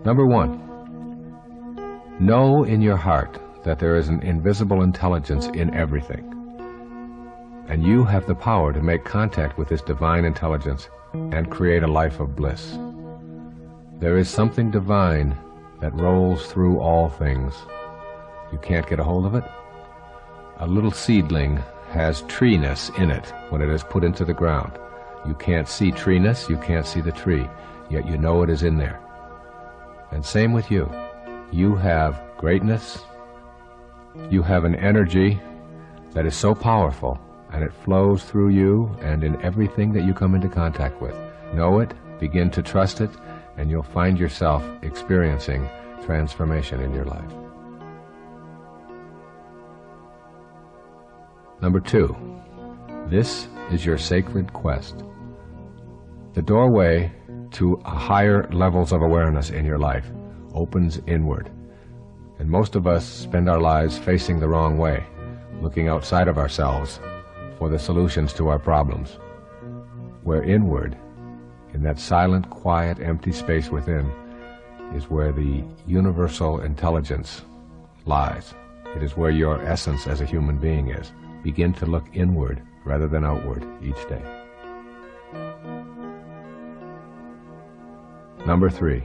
Number 1, know in your heart that there is an invisible intelligence in everything, and you have the power to make contact with this divine intelligence and create a life of bliss. There is something divine that rolls through all things. You can't get a hold of it? A little seedling has treeness in it when it is put into the ground. You can't see treeness, you can't see the tree, yet you know it is in there. And same with you. You have greatness. You have an energy that is so powerful, and it flows through you and in everything that you come into contact with. Know it, begin to trust it, and you'll find yourself experiencing transformation in your life. Number 2, this is your sacred quest. The doorway to higher levels of awareness in your life opens inward. And most of us spend our lives facing the wrong way, looking outside of ourselves for the solutions to our problems. Where inward, in that silent, quiet, empty space within, is where the universal intelligence lies. It is where your essence as a human being is. Begin to look inward rather than outward each day. Number 3,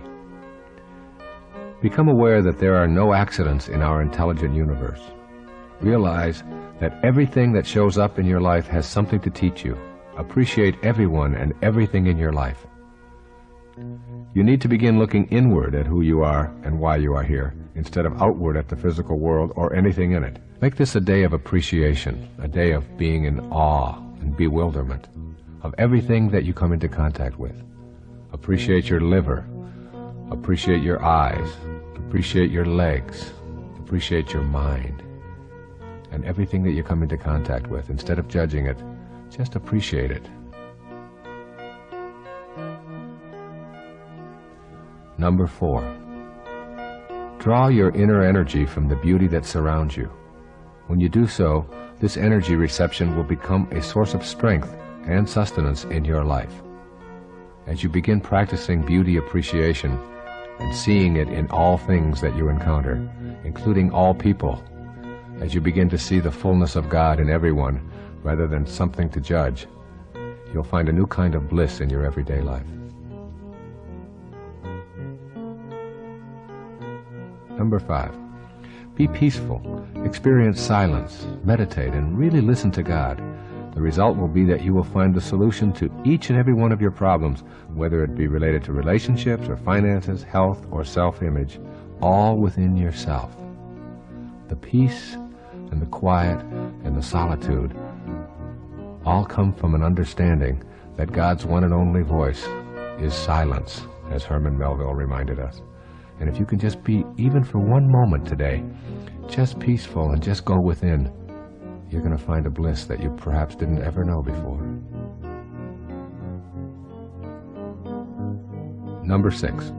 become aware that there are no accidents in our intelligent universe. Realize that everything that shows up in your life has something to teach you. Appreciate everyone and everything in your life. You need to begin looking inward at who you are and why you are here, instead of outward at the physical world or anything in it. Make this a day of appreciation, a day of being in awe and bewilderment of everything that you come into contact with. Appreciate your liver, appreciate your eyes, appreciate your legs, appreciate your mind, and everything that you come into contact with. Instead of judging it, just appreciate it. Number 4, draw your inner energy from the beauty that surrounds you. When you do so, this energy reception will become a source of strength and sustenance in your life. As you begin practicing beauty appreciation and seeing it in all things that you encounter, including all people, as you begin to see the fullness of God in everyone rather than something to judge, you'll find a new kind of bliss in your everyday life. Number 5, be peaceful, experience silence, meditate, and really listen to God. The result will be that you will find the solution to each and every one of your problems, whether it be related to relationships or finances, health or self-image, all within yourself. The peace and the quiet and the solitude all come from an understanding that God's one and only voice is silence, as Herman Melville reminded us. And if you can just be, even for one moment today, just peaceful and just go within, you're going to find a bliss that you perhaps didn't ever know before. Number 6,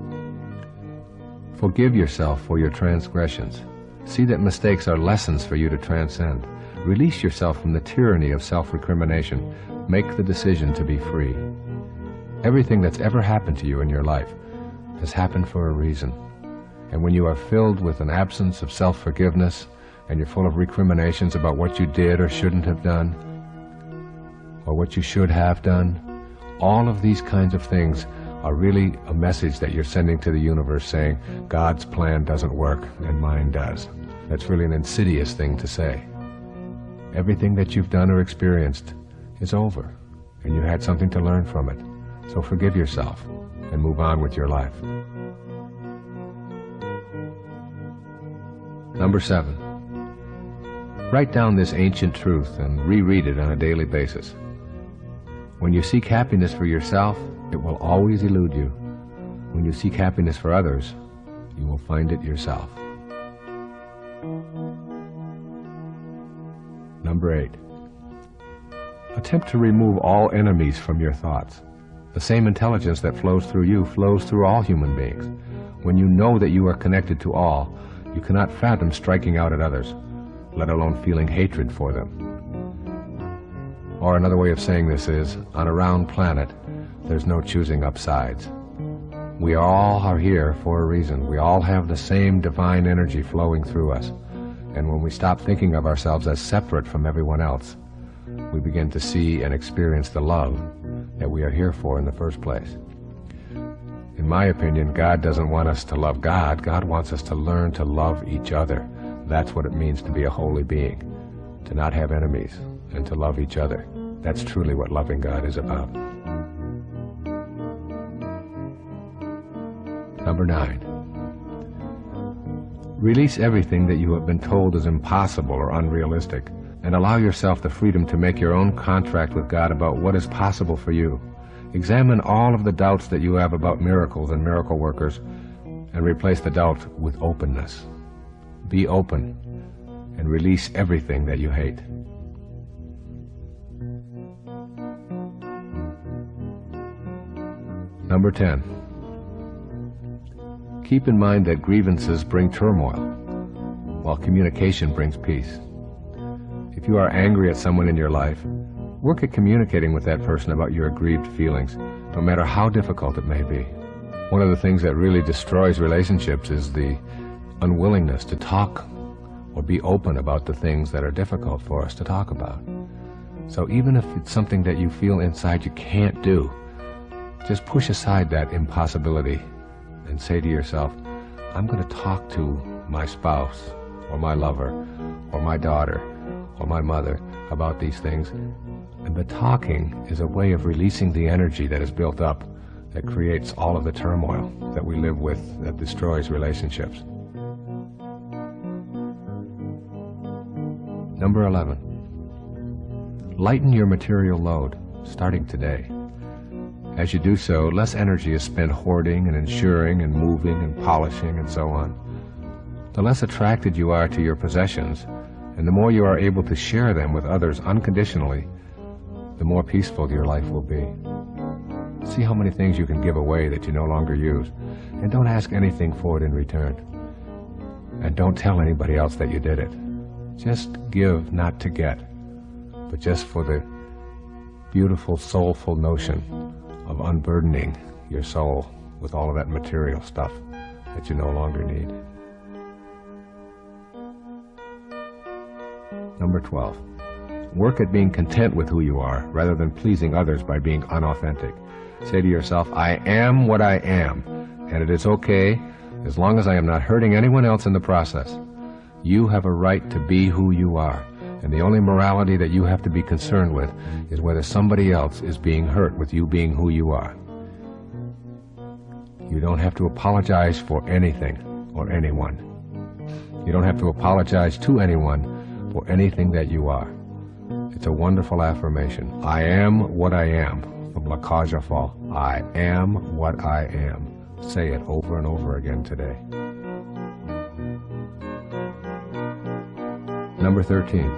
forgive yourself for your transgressions. See that mistakes are lessons for you to transcend. Release yourself from the tyranny of self-recrimination. Make the decision to be free. Everything that's ever happened to you in your life has happened for a reason. And when you are filled with an absence of self-forgiveness, and you're full of recriminations about what you did or shouldn't have done, or what you should have done, all of these kinds of things are really a message that you're sending to the universe saying, God's plan doesn't work and mine does. That's really an insidious thing to say. Everything that you've done or experienced is over, and you had something to learn from it. So forgive yourself and move on with your life. Number 7, write down this ancient truth and reread it on a daily basis. When you seek happiness for yourself, it will always elude you. When you seek happiness for others, you will find it yourself. Number 8, attempt to remove all enemies from your thoughts. The same intelligence that flows through you flows through all human beings. When you know that you are connected to all, you cannot fathom striking out at others, let alone feeling hatred for them. Or another way of saying this is, on a round planet, there's no choosing up sides. We all are here for a reason. We all have the same divine energy flowing through us. And when we stop thinking of ourselves as separate from everyone else, we begin to see and experience the love that we are here for in the first place. In my opinion, God doesn't want us to love God. God wants us to learn to love each other. That's what it means to be a holy being, to not have enemies and to love each other. That's truly what loving God is about. Number 9. Release everything that you have been told is impossible or unrealistic, and allow yourself the freedom to make your own contract with God about what is possible for you. Examine all of the doubts that you have about miracles and miracle workers, and replace the doubt with openness. Be open, and release everything that you hate. Number 10. Keep in mind that grievances bring turmoil, while communication brings peace. If you are angry at someone in your life, work at communicating with that person about your aggrieved feelings, no matter how difficult it may be. One of the things that really destroys relationships is the unwillingness to talk or be open about the things that are difficult for us to talk about. So even if it's something that you feel inside you can't do, just push aside that impossibility and say to yourself, I'm going to talk to my spouse or my lover or my daughter or my mother about these things. And the talking is a way of releasing the energy that is built up that creates all of the turmoil that we live with that destroys relationships. Number 11. Lighten your material load, starting today. As you do so, less energy is spent hoarding and ensuring and moving and polishing and so on. The less attracted you are to your possessions, and the more you are able to share them with others unconditionally, the more peaceful your life will be. See how many things you can give away that you no longer use, and don't ask anything for it in return. And don't tell anybody else that you did it. Just give, not to get, but just for the beautiful, soulful notion of unburdening your soul with all of that material stuff that you no longer need. Number 12. Work at being content with who you are, rather than pleasing others by being unauthentic. Say to yourself, I am what I am, and it is okay as long as I am not hurting anyone else in the process. You have a right to be who you are, and the only morality that you have to be concerned with is whether somebody else is being hurt with you being who you are. You don't have to apologize for anything or anyone. You don't have to apologize to anyone for anything that you are. It's a wonderful affirmation. I am what I am, from La Cage aux Folles. I am what I am. Say it over and over again today. Number 13.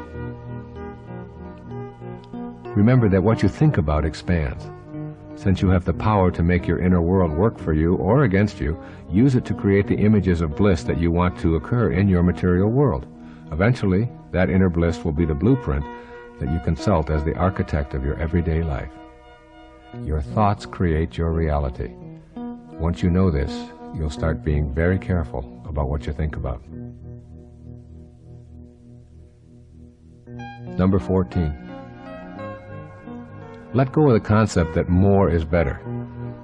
Remember that what you think about expands. Since you have the power to make your inner world work for you or against you, use it to create the images of bliss that you want to occur in your material world. Eventually, that inner bliss will be the blueprint that you consult as the architect of your everyday life. Your thoughts create your reality. Once you know this, you'll start being very careful about what you think about. Number 14. Let go of the concept that more is better.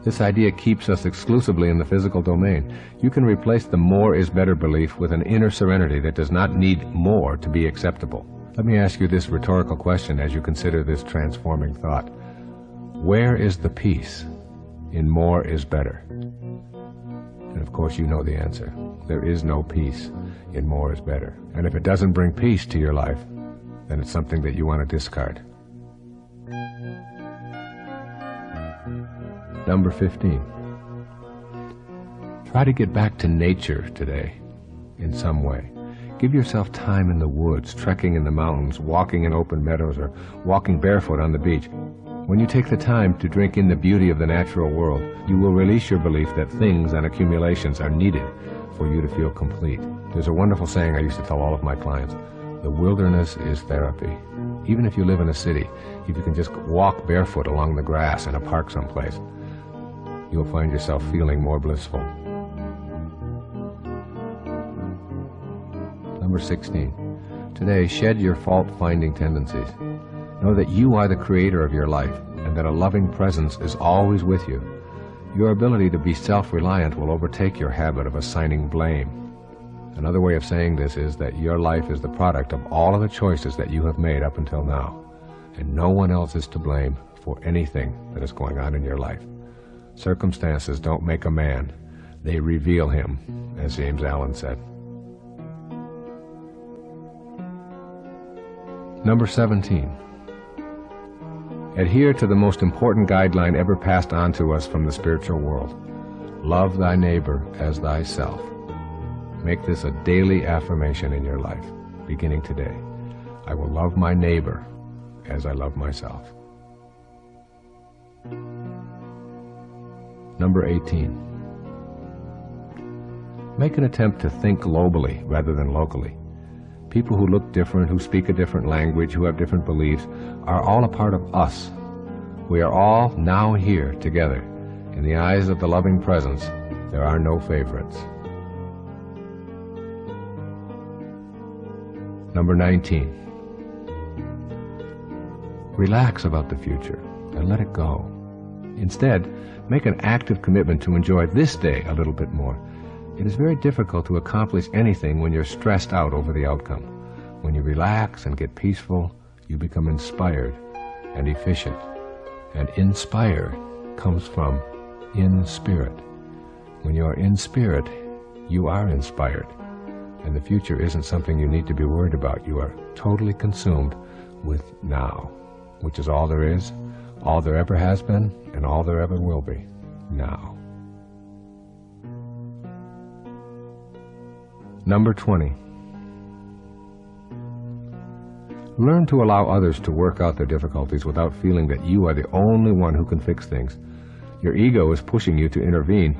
This idea keeps us exclusively in the physical domain. You can replace the more is better belief with an inner serenity that does not need more to be acceptable. Let me ask you this rhetorical question as you consider this transforming thought. Where is the peace in more is better? And of course you know the answer. There is no peace in more is better. And if it doesn't bring peace to your life, then it's something that you want to discard. Number 15. Try to get back to nature today in some way. Give yourself time in the woods, trekking in the mountains, walking in open meadows, or walking barefoot on the beach. When you take the time to drink in the beauty of the natural world, you will release your belief that things and accumulations are needed for you to feel complete. There's a wonderful saying I used to tell all of my clients. The wilderness is therapy. Even if you live in a city, if you can just walk barefoot along the grass in a park someplace, you'll find yourself feeling more blissful. Number 16. Today, shed your fault-finding tendencies. Know that you are the creator of your life and that a loving presence is always with you. Your ability to be self-reliant will overtake your habit of assigning blame. Another way of saying this is that your life is the product of all of the choices that you have made up until now, and no one else is to blame for anything that is going on in your life. Circumstances don't make a man, they reveal him, as James Allen said. Number 17. Adhere to the most important guideline ever passed on to us from the spiritual world. Love thy neighbor as thyself. Make this a daily affirmation in your life, beginning today. I will love my neighbor as I love myself. Number 18. Make an attempt to think globally rather than locally. People who look different, who speak a different language, who have different beliefs, are all a part of us. We are all now here together. In the eyes of the loving presence, there are no favorites. Number 19. Relax about the future and let it go. Instead, make an active commitment to enjoy this day a little bit more. It is very difficult to accomplish anything when you're stressed out over the outcome. When you relax and get peaceful, you become inspired and efficient. And inspire comes from in spirit. When you are in spirit, you are inspired. And the future isn't something you need to be worried about. You are totally consumed with now, which is all there is, all there ever has been, and all there ever will be, now. Number 20. Learn to allow others to work out their difficulties without feeling that you are the only one who can fix things. Your ego is pushing you to intervene,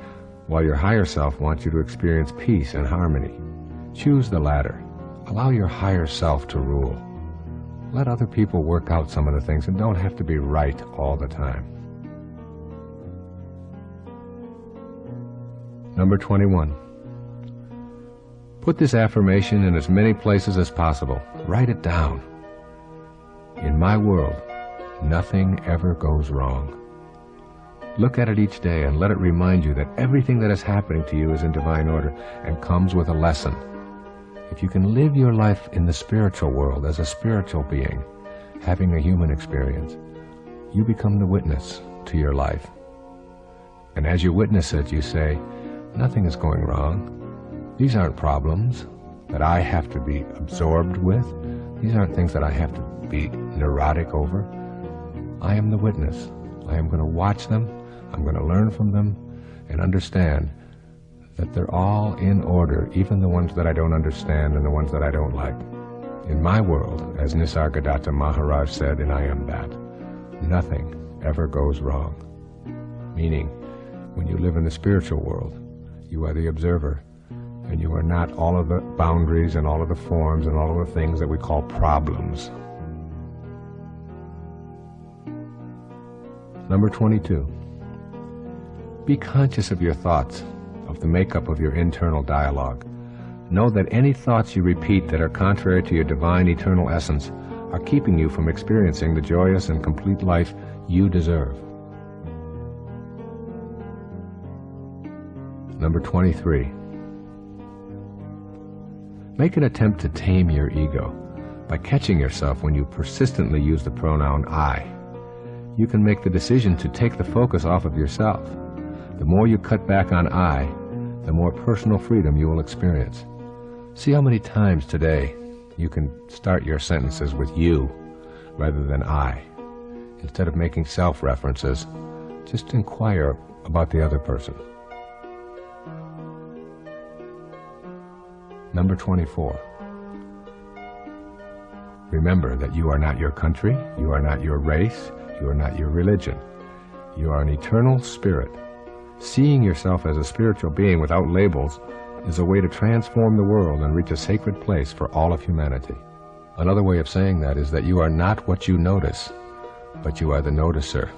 while your higher self wants you to experience peace and harmony. Choose the latter. Allow your higher self to rule. Let other people work out some of the things and don't have to be right all the time. Number 21. Put this affirmation in as many places as possible. Write it down. In my world, nothing ever goes wrong. Look at it each day and let it remind you that everything that is happening to you is in divine order and comes with a lesson. If you can live your life in the spiritual world as a spiritual being, having a human experience, you become the witness to your life. And as you witness it, you say, nothing is going wrong. These aren't problems that I have to be absorbed with. These aren't things that I have to be neurotic over. I am the witness. I am going to watch them. I'm going to learn from them and understand that they're all in order, even the ones that I don't understand and the ones that I don't like. In my world, as Nisargadatta Maharaj said in I Am That, nothing ever goes wrong. Meaning, when you live in the spiritual world, you are the observer, and you are not all of the boundaries and all of the forms and all of the things that we call problems. Number 22. Be conscious of your thoughts, of the makeup of your internal dialogue. Know that any thoughts you repeat that are contrary to your divine eternal essence are keeping you from experiencing the joyous and complete life you deserve. Number 23. Make an attempt to tame your ego by catching yourself when you persistently use the pronoun I. You can make the decision to take the focus off of yourself. The more you cut back on I, the more personal freedom you will experience. See how many times today you can start your sentences with you rather than I. Instead of making self-references, just inquire about the other person. Number 24. Remember that you are not your country, you are not your race, you are not your religion. You are an eternal spirit. Seeing yourself as a spiritual being without labels is a way to transform the world and reach a sacred place for all of humanity. Another way of saying that is that you are not what you notice, but you are the noticer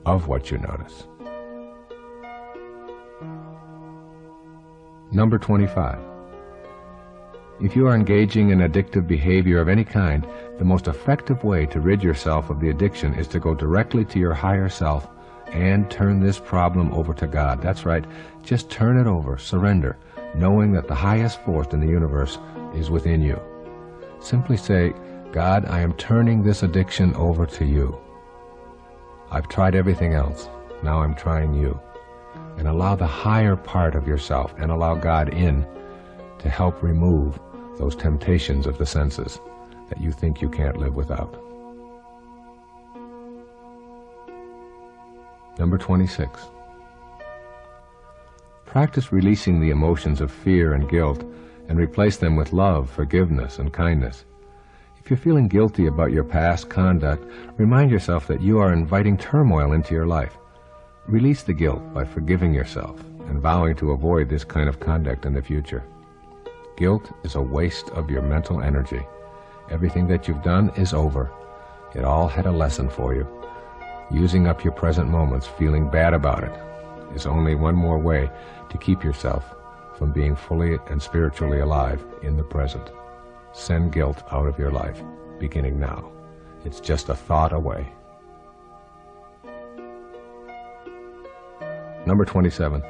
of what you notice. Number 25. If you are engaging in addictive behavior of any kind, the most effective way to rid yourself of the addiction is to go directly to your higher self and turn this problem over to God. That's right, just turn it over, surrender, knowing that the highest force in the universe is within you. Simply say, God, I am turning this addiction over to you. I've tried everything else, now I'm trying you. And allow the higher part of yourself and allow God in to help remove those temptations of the senses that you think you can't live without. Number 26. Practice releasing the emotions of fear and guilt and replace them with love, forgiveness, and kindness. If you're feeling guilty about your past conduct, remind yourself that you are inviting turmoil into your life. Release the guilt by forgiving yourself and vowing to avoid this kind of conduct in the future. Guilt is a waste of your mental energy. Everything that you've done is over. It all had a lesson for you. Using up your present moments, feeling bad about it, is only one more way to keep yourself from being fully and spiritually alive in the present. Send guilt out of your life, beginning now. It's just a thought away. Number 27.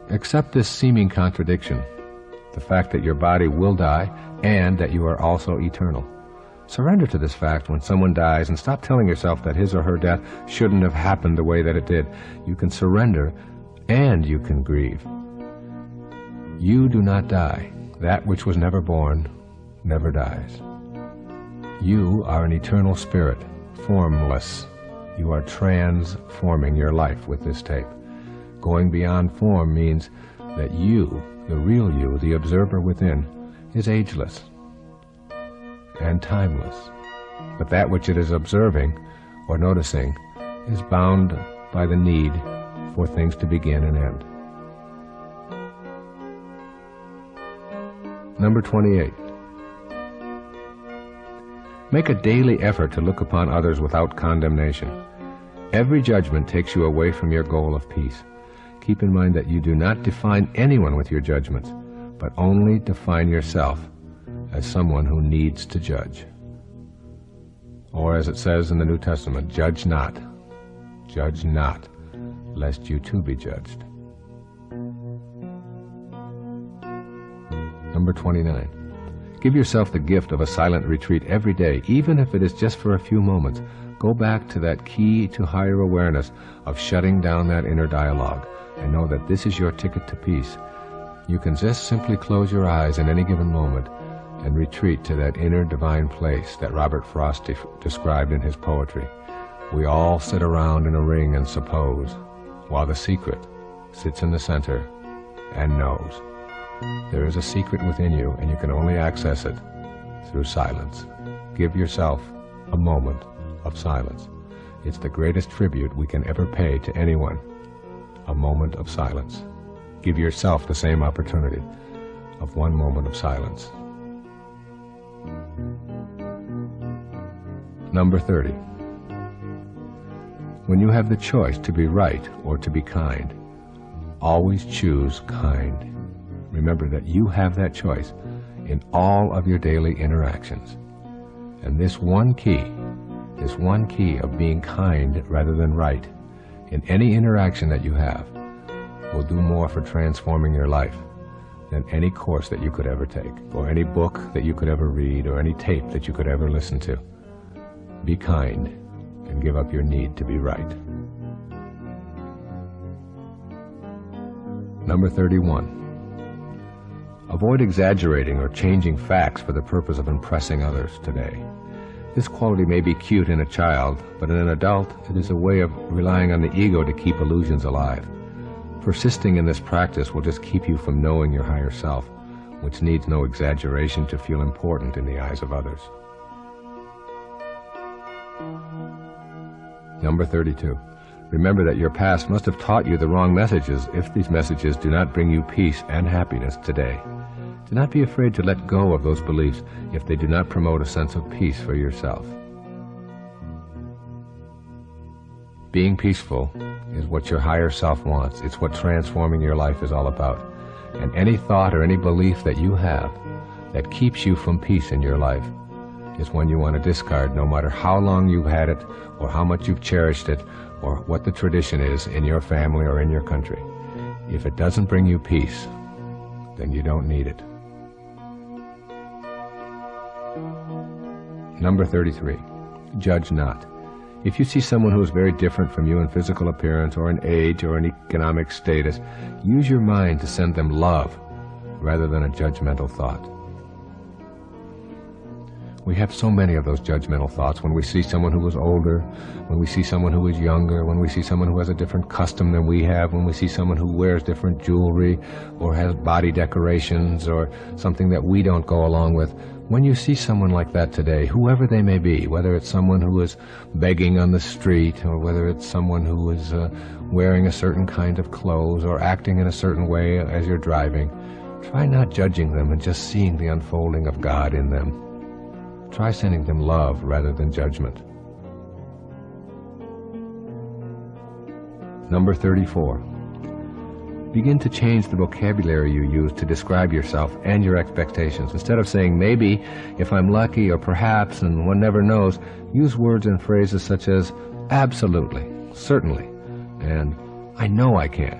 Accept this seeming contradiction, the fact that your body will die and that you are also eternal. Surrender to this fact when someone dies and stop telling yourself that his or her death shouldn't have happened the way that it did. You can surrender and you can grieve. You do not die. That which was never born never dies. You are an eternal spirit, formless. You are transforming your life with this tape. Going beyond form means that you, the real you, the observer within, is ageless and timeless. But that which it is observing or noticing is bound by the need for things to begin and end. Number 28. Make a daily effort to look upon others without condemnation. Every judgment takes you away from your goal of peace. Keep in mind that you do not define anyone with your judgments, but only define yourself as someone who needs to judge. Or as it says in the New Testament, judge not, lest you too be judged. Number 29. Give yourself the gift of a silent retreat every day, even if it is just for a few moments. Go back to that key to higher awareness of shutting down that inner dialogue, and know that this is your ticket to peace. You can just simply close your eyes in any given moment and retreat to that inner divine place that Robert Frost described in his poetry. We all sit around in a ring and suppose, while the secret sits in the center and knows. There is a secret within you, and you can only access it through silence. Give yourself a moment of silence. It's the greatest tribute we can ever pay to anyone. A moment of silence. Give yourself the same opportunity of one moment of silence. Number 30. When you have the choice to be right or to be kind, always choose kind. Remember that you have that choice in all of your daily interactions. And this one key of being kind rather than right in any interaction that you have will do more for transforming your life than any course that you could ever take, or any book that you could ever read, or any tape that you could ever listen to. Be kind and give up your need to be right. Number 31. Avoid exaggerating or changing facts for the purpose of impressing others today. This quality may be cute in a child, but in an adult, it is a way of relying on the ego to keep illusions alive. Persisting in this practice will just keep you from knowing your higher self, which needs no exaggeration to feel important in the eyes of others. Number 32. Remember that your past must have taught you the wrong messages if these messages do not bring you peace and happiness today. Do not be afraid to let go of those beliefs if they do not promote a sense of peace for yourself. Being peaceful is what your higher self wants. It's what transforming your life is all about. And any thought or any belief that you have that keeps you from peace in your life is one you want to discard, no matter how long you've had it, or how much you've cherished it, or what the tradition is in your family or in your country. If it doesn't bring you peace, then you don't need it. Number 33, judge not. If you see someone who is very different from you in physical appearance or in age or in economic status, use your mind to send them love rather than a judgmental thought. We have so many of those judgmental thoughts when we see someone who is older, when we see someone who is younger, when we see someone who has a different custom than we have, when we see someone who wears different jewelry or has body decorations or something that we don't go along with. When you see someone like that today, whoever they may be, whether it's someone who is begging on the street or whether it's someone who is wearing a certain kind of clothes or acting in a certain way as you're driving, try not judging them and just seeing the unfolding of God in them. Try sending them love rather than judgment. Number 34. Begin to change the vocabulary you use to describe yourself and your expectations. Instead of saying maybe, if I'm lucky, or perhaps, and one never knows, use words and phrases such as absolutely, certainly, and I know I can.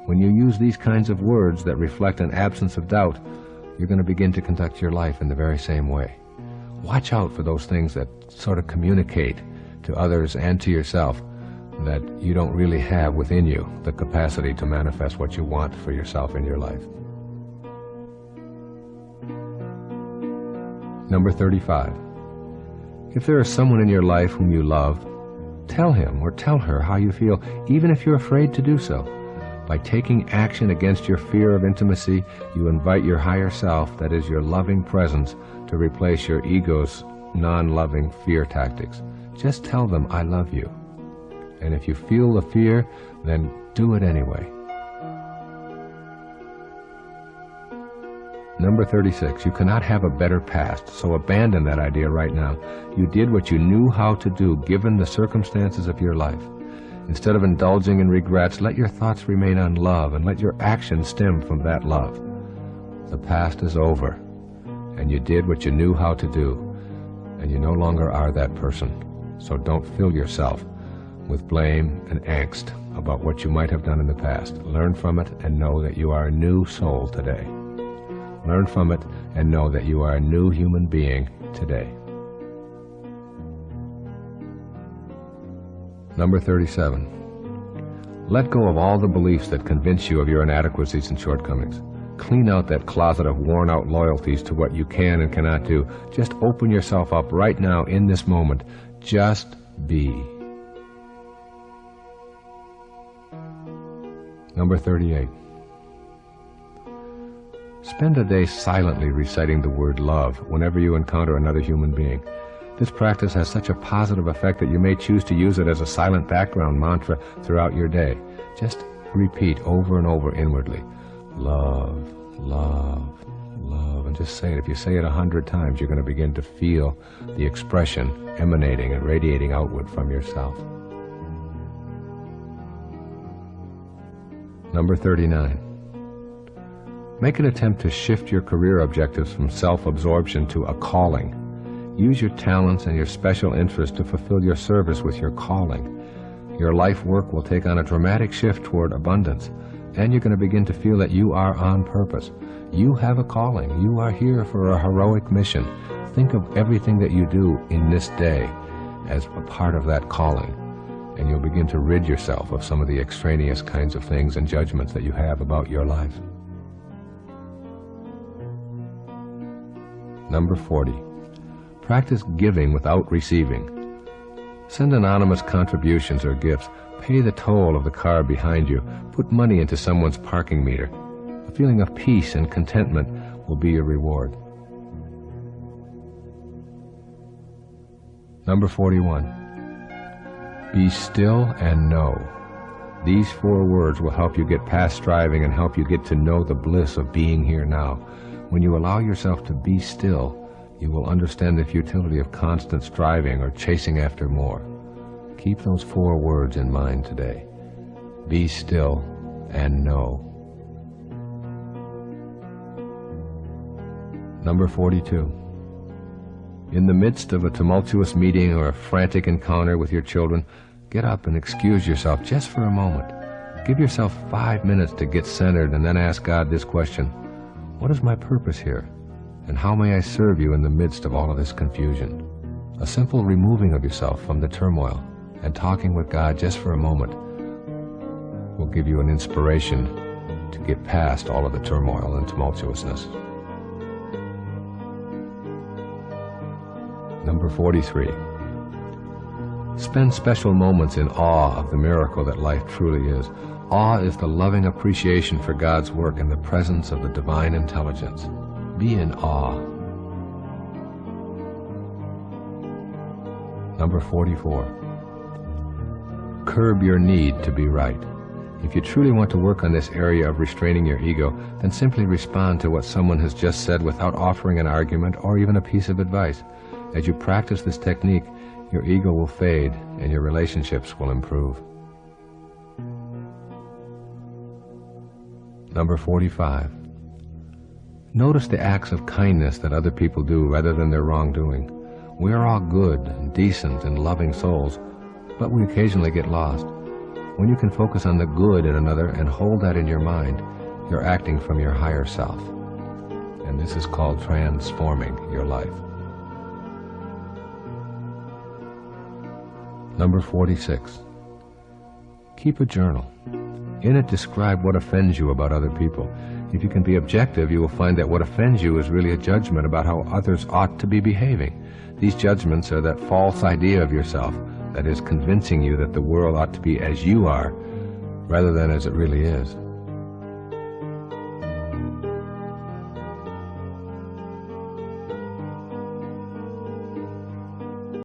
When you use these kinds of words that reflect an absence of doubt, you're going to begin to conduct your life in the very same way. Watch out for those things that sort of communicate to others and to yourself that you don't really have within you the capacity to manifest what you want for yourself in your life. Number 35. If there is someone in your life whom you love, tell him or tell her how you feel, even if you're afraid to do so. By taking action against your fear of intimacy, you invite your higher self, that is your loving presence, to replace your ego's non-loving fear tactics. Just tell them, I love you. And if you feel the fear, then do it anyway. Number 36, you cannot have a better past, so abandon that idea right now. You did what you knew how to do, given the circumstances of your life. Instead of indulging in regrets, let your thoughts remain on love and let your actions stem from that love. The past is over, and you did what you knew how to do, and you no longer are that person. So don't fill yourself with blame and angst about what you might have done in the past. Learn from it and know that you are a new soul today. Learn from it and know that you are a new human being today. Number 37. Let go of all the beliefs that convince you of your inadequacies and shortcomings. Clean out that closet of worn-out loyalties to what you can and cannot do. Just open yourself up right now in this moment. Just be. Number 38. Spend a day silently reciting the word love whenever you encounter another human being. This practice has such a positive effect that you may choose to use it as a silent background mantra throughout your day. Just repeat over and over inwardly, love, love, love, and just say it. If you say it 100 times, you're going to begin to feel the expression emanating and radiating outward from yourself. Number 39. Make an attempt to shift your career objectives from self-absorption to a calling. Use your talents and your special interests to fulfill your service with your calling. Your life work will take on a dramatic shift toward abundance, and you're going to begin to feel that you are on purpose. You have a calling. You are here for a heroic mission. Think of everything that you do in this day as a part of that calling, and you'll begin to rid yourself of some of the extraneous kinds of things and judgments that you have about your life. Number 40. Practice giving without receiving. Send anonymous contributions or gifts. Pay the toll of the car behind you. Put money into someone's parking meter. A feeling of peace and contentment will be your reward. Number 41. Be still and know. These 4 words will help you get past striving and help you get to know the bliss of being here now. When you allow yourself to be still, you will understand the futility of constant striving or chasing after more. Keep those 4 words in mind today. Be still and know. Number 42. In the midst of a tumultuous meeting or a frantic encounter with your children, get up and excuse yourself just for a moment. Give yourself 5 minutes to get centered and then ask God this question: what is my purpose here? And how may I serve you in the midst of all of this confusion? A simple removing of yourself from the turmoil and talking with God just for a moment will give you an inspiration to get past all of the turmoil and tumultuousness. Number 43. Spend special moments in awe of the miracle that life truly is. Awe is the loving appreciation for God's work in the presence of the divine intelligence. Be in awe. Number 44. Curb your need to be right. If you truly want to work on this area of restraining your ego, then simply respond to what someone has just said without offering an argument or even a piece of advice. As you practice this technique, your ego will fade and your relationships will improve. Number 45. Notice the acts of kindness that other people do rather than their wrongdoing. We are all good and decent and loving souls, but we occasionally get lost. When you can focus on the good in another and hold that in your mind, you're acting from your higher self. And this is called transforming your life. Number 46. Keep a journal. In it, describe what offends you about other people. If you can be objective, you will find that what offends you is really a judgment about how others ought to be behaving. These judgments are that false idea of yourself that is convincing you that the world ought to be as you are rather than as it really is.